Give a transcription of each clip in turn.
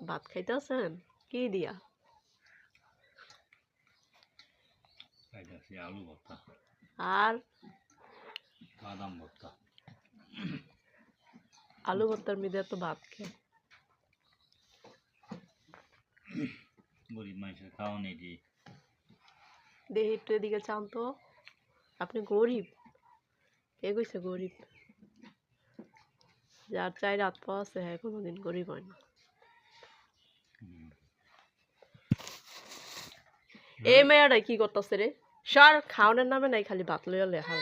ভাত খাইতেছেন কি দিয়া? খাইতেছি আলু ভর্তা আর বাদাম ভর্তা। আলু ভর্তার মধ্যে তো ভাত খেয়ে গরিব মানুষের খাওয়া নেই যে। দেখি একটু এদিকে চান তো। আপনি গরিব? কে কইছে গরিব? যার চাই রাত পাওয়া আছে হ্যাঁ কোনোদিন গরিব হয় না। এই মেয়েটা কি করতেছে রে? সর, খাওয়ানোর নামে নাই খালি ভাত লইয়া লেহাল।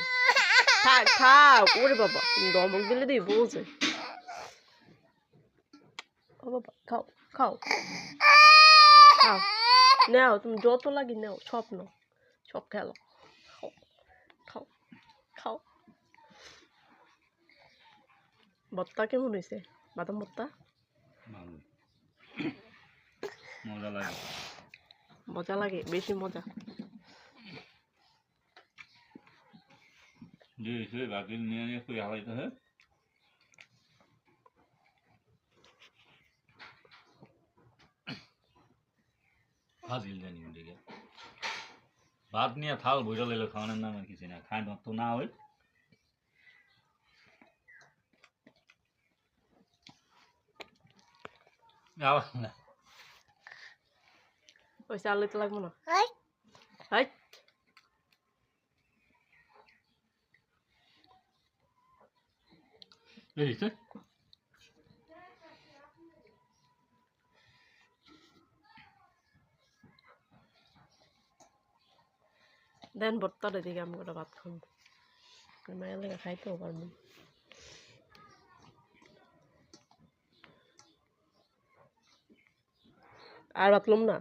থাক থাক, ওরে বাবা দমক দিলে দিই বোঝে। ও বাবা খাও খাও খাও, নাও তুমি যত লাগে নাও, সব নাও, সব খেলো, খাও খাও। ভর্তা কেমন হয়েছে? বাদাম ভর্তা ভালো, মজা লাগে। মজা লাগে, বেশি মজা। যে বাকি নিয়ে নিয়ে খুঁজে হারাইতে হয়। ফাজিল জানি ওদিকে ভাত নিয়ে থাল বইটা লইলে খাওয়ানোর নাম আর কিছু না, খায় তো না হয়। ওই চাল লইতে লাগবো না। হাই দেন ভর্তাটা দিকে আমি ওটা ভাত খাবো, মায়ের লেগে খাইতেও পারবো। আর ভাতলাম না।